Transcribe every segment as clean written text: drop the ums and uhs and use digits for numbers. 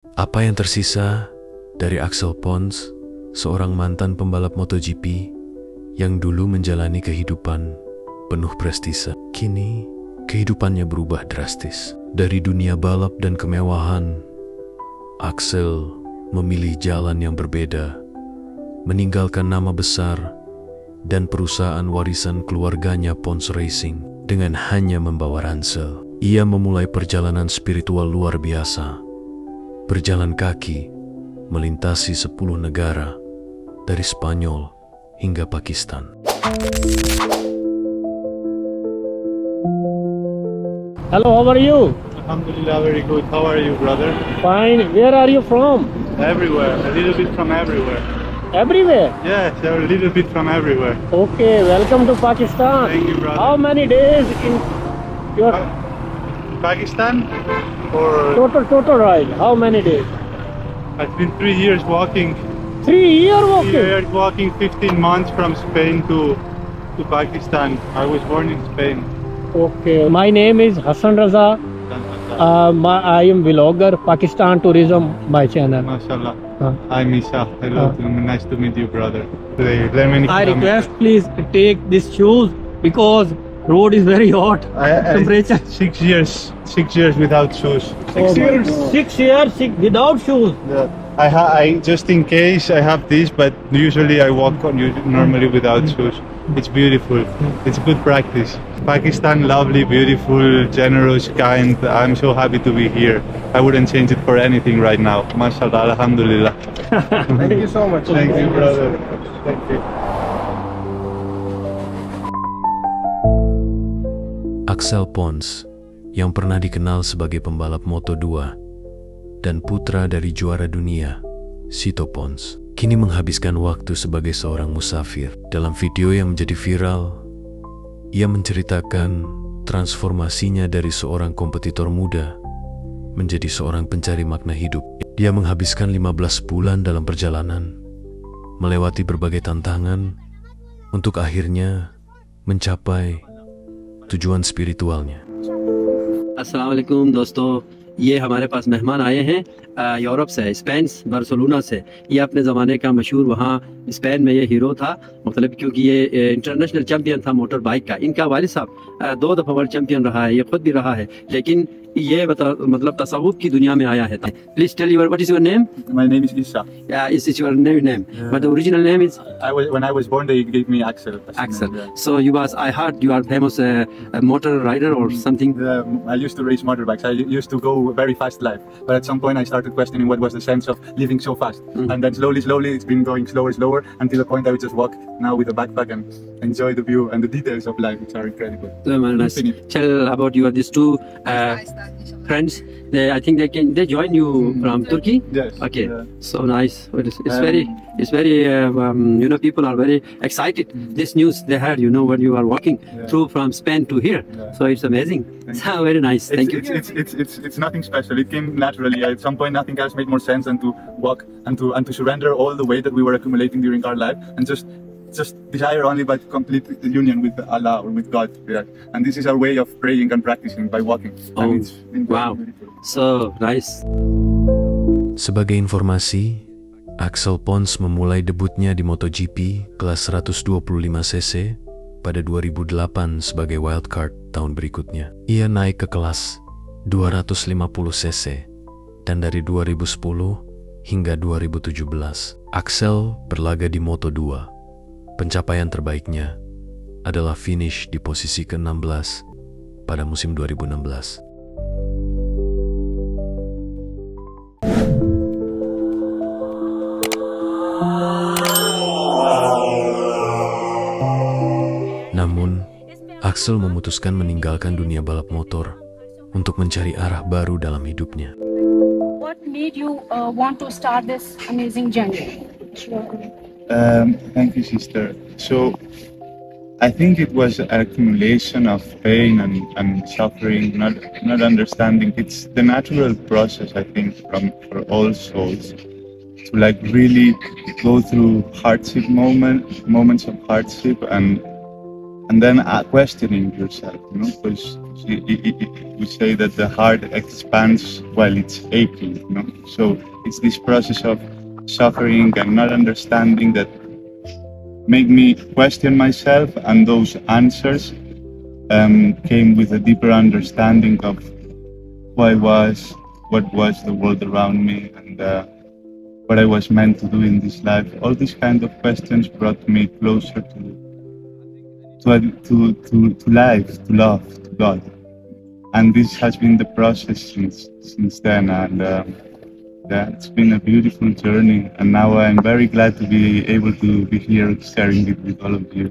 Apa yang tersisa dari Axel Pons, seorang mantan pembalap MotoGP yang dulu menjalani kehidupan penuh prestise. Kini, kehidupannya berubah drastis. Dari dunia balap dan kemewahan, Axel memilih jalan yang berbeda, meninggalkan nama besar dan perusahaan warisan keluarganya Pons Racing dengan hanya membawa ransel. Ia memulai perjalanan spiritual luar biasa, berjalan kaki melintasi 10 negara dari Spanyol hingga Pakistan. Hello, how are you? Alhamdulillah, very good. How are you, brother? Fine. Where are you from? Everywhere, a little bit from everywhere. Everywhere. Yes, a little bit from everywhere. Okay, welcome to Pakistan. Thank you, brother. How many days in your Pakistan? Or total ride? How many days? I've been 3 years walking. 3 years 3 walking. years walking, 15 months from Spain to Pakistan. I was born in Spain. Okay, my name is Hassan Raza. I am vlogger, Pakistan Tourism, my channel. MashaAllah. Uh. Hi, Misha. Hello. Nice to meet you, brother. Many I kilometers. request please take these shoes because road is very hot. Temperature. 6 years. 6 years without shoes. Oh, 6 years. 6 years without shoes. Yeah. I just in case I have this, but usually I walk normally without shoes. It's beautiful. It's good practice. Pakistan, lovely, beautiful, generous, kind. I'm so happy to be here. I wouldn't change it for anything right now. MashaAllah, Alhamdulillah. Thank you so much. Thank you, brother. Thank you. Axel Pons, yang pernah dikenal sebagai pembalap Moto2 dan putra dari juara dunia, Sito Pons, kini menghabiskan waktu sebagai seorang musafir. Dalam video yang menjadi viral, ia menceritakan transformasinya dari seorang kompetitor muda menjadi seorang pencari makna hidup. Dia menghabiskan 15 bulan dalam perjalanan, melewati berbagai tantangan untuk akhirnya mencapai tujuan spiritualnya. अस्सलामुअलैकुम दोस्तों, ये हमारे पास मेहमान आए हैं Europe से, Spain, Barcelona से। ये अपने ज़माने का मशहूर वहाँ स्पेन में ये हीरो था, मतलब क्योंकि ये इंटरनेशनल चैम्पियन था मोटर बाइक का। इनका वालिद साहब 2 दफ़ा वर्ल्ड चैम्पियन रहा है, ये खुद भी रहा है, लेकिन ये मतलब तसव्वुफ की दुनिया में आया है। Please tell your what is your name? My name is Isha. Yeah, is your name? But the original name is When I was born, they gave me Axel. Axel. Yeah. So I heard you are famous motor rider or something. I used to race motorbikes. I used to go very fast life. But at some point, I started questioning what was the sense of living so fast. And then slowly, it's been going slower, until the point I would just walk now with a backpack and enjoy the view and the details of life, which are incredible. Nice. Tell about these two friends. I think they join you from Turkey. Yes. Okay. Yeah. So nice. It's very people are very excited. This news they heard when you are walking through from Spain to here. Yeah. So it's amazing. So very nice. Thank you. It's nothing special. It came naturally. At some point, nothing else made more sense than to walk and to surrender all the weight that we were accumulating during our life and just desire only but complete union with Allah or with God. Yeah. And this is our way of praying and practicing by walking. Oh, and it's been wow. beautiful. So nice. Sebagai informasi, Axel Pons memulai debutnya di MotoGP kelas 125cc pada 2008 sebagai wildcard tahun berikutnya. Ia naik ke kelas 250cc dan dari 2010 hingga 2017, Axel berlaga di Moto2. Pencapaian terbaiknya adalah finish di posisi ke-16 pada musim 2016. Namun, Axel memutuskan meninggalkan dunia balap motor untuk mencari arah baru dalam hidupnya. What made you want to start this amazing journey? Thank you, sister. So, I think it was an accumulation of pain and suffering, not understanding. It's the natural process, I think, for all souls to really go through moments of hardship, and then questioning yourself, because we say that the heart expands while it's aching, you know. So it's this process of suffering and not understanding that make me question myself, and those answers came with a deeper understanding of who I was, what was the world around me, and what I was meant to do in this life. All these kind of questions brought me closer to life, to love, to God. And this has been the process since then, and yeah, it's been a beautiful journey, and now I'm very glad to be able to be here sharing it with all of you.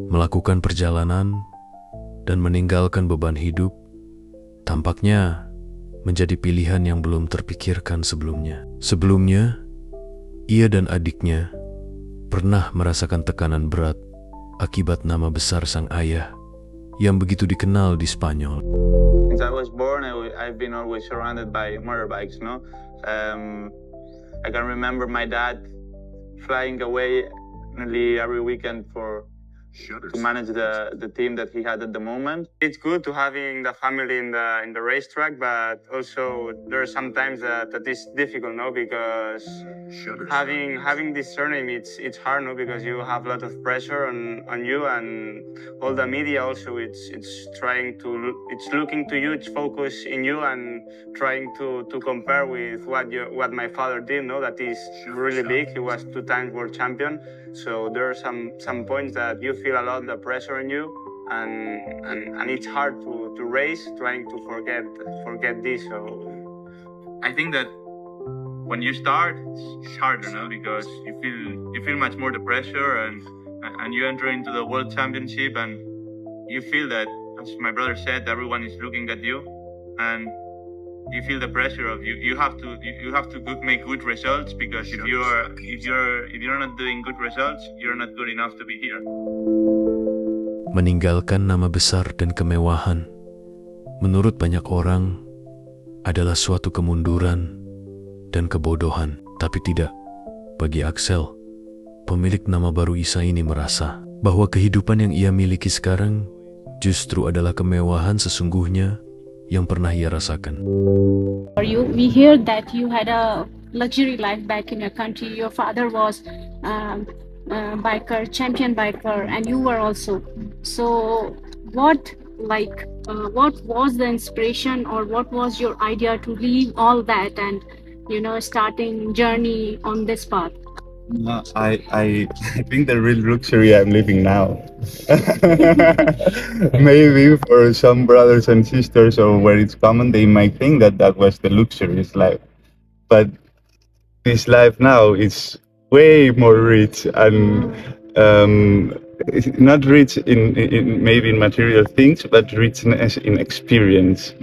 Melakukan perjalanan dan meninggalkan beban hidup tampaknya menjadi pilihan yang belum terpikirkan sebelumnya. Sebelumnya, ia dan adiknya pernah merasakan tekanan berat akibat nama besar sang ayah yang begitu dikenal di Spanyol. Since I was born, I've been always surrounded by motorbikes, no? I can remember my dad flying away nearly every weekend to manage the team that he had at the moment. It's good to having the family in the racetrack, but also there are some times that is difficult, no? Because having this surname, it's hard, no? Because you have a lot of pressure on you, and all the media also it's looking to you, it's focused in you, and trying to compare with what my father did, no? That is really big. He was 2 times world champion. So there are some points that you feel a lot the pressure on you, and it's hard to race, trying to forget this. So I think that when you start, it's harder, no? Because you feel much more the pressure, and you enter into the world championship, and you feel that, as my brother said, everyone is looking at you, and you feel the pressure of you have to make good results, because if you're not doing good results, you're not good enough to be here. Meninggalkan nama besar dan kemewahan menurut banyak orang adalah suatu kemunduran dan kebodohan, tapi tidak bagi Axel. Pemilik nama baru Isa ini merasa bahwa kehidupan yang ia miliki sekarang justru adalah kemewahan sesungguhnya yang pernah ia rasakan. We hear that you had a luxury life back in your country. Your father was biker, champion biker, and you were also. So what was the inspiration, or what was your idea to leave all that and starting journey on this path? I think the real luxury I'm living now. Maybe for some brothers and sisters, or where it's common, they might think that was the luxurious life. But this life now is way more rich, and not rich in maybe in material things, but richness in experience.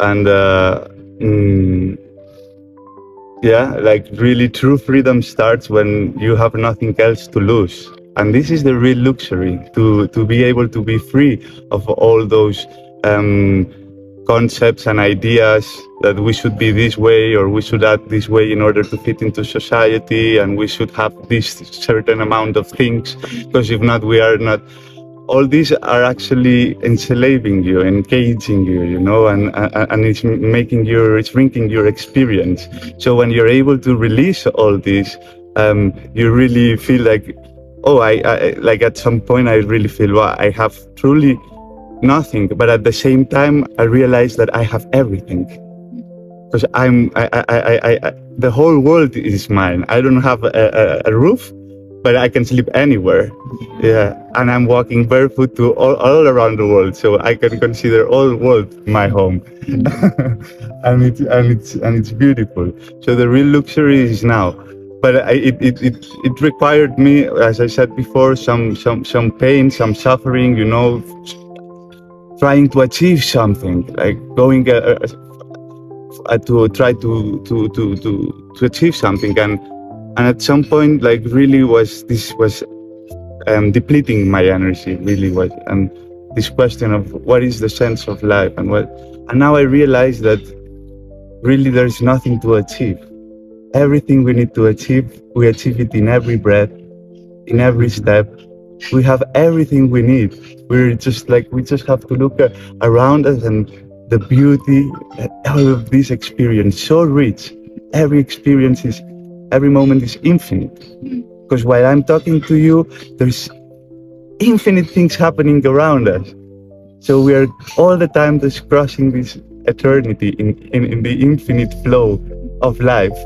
And yeah, like really true freedom starts when you have nothing else to lose. And this is the real luxury, to be able to be free of all those concepts and ideas that we should be this way, or we should act this way in order to fit into society, and we should have this certain amount of things, because if not, we are not. All these are actually enslaving you, encaging you, and it's shrinking your experience. So when you're able to release all this, you really feel like, like at some point I really feel, well, I have truly nothing, but at the same time I realize that I have everything, because the whole world is mine. I don't have a roof, but I can sleep anywhere. Yeah, and I'm walking barefoot to all around the world, so I can consider all the world my home. and it's beautiful. So the real luxury is now. But it required me, as I said before, some pain, some suffering, trying to achieve something, like going to try to achieve something, and at some point, like really was depleting my energy, really was, and this question of what is the sense of life, and now I realize that really there is nothing to achieve. Everything we need to achieve, we achieve it in every breath, in every step, We have everything we need. We just have to look around us, and the beauty, all of this experience, so rich. Every moment is infinite. Because while I'm talking to you, there's infinite things happening around us. So we are all the time just crossing this eternity in the infinite flow of life.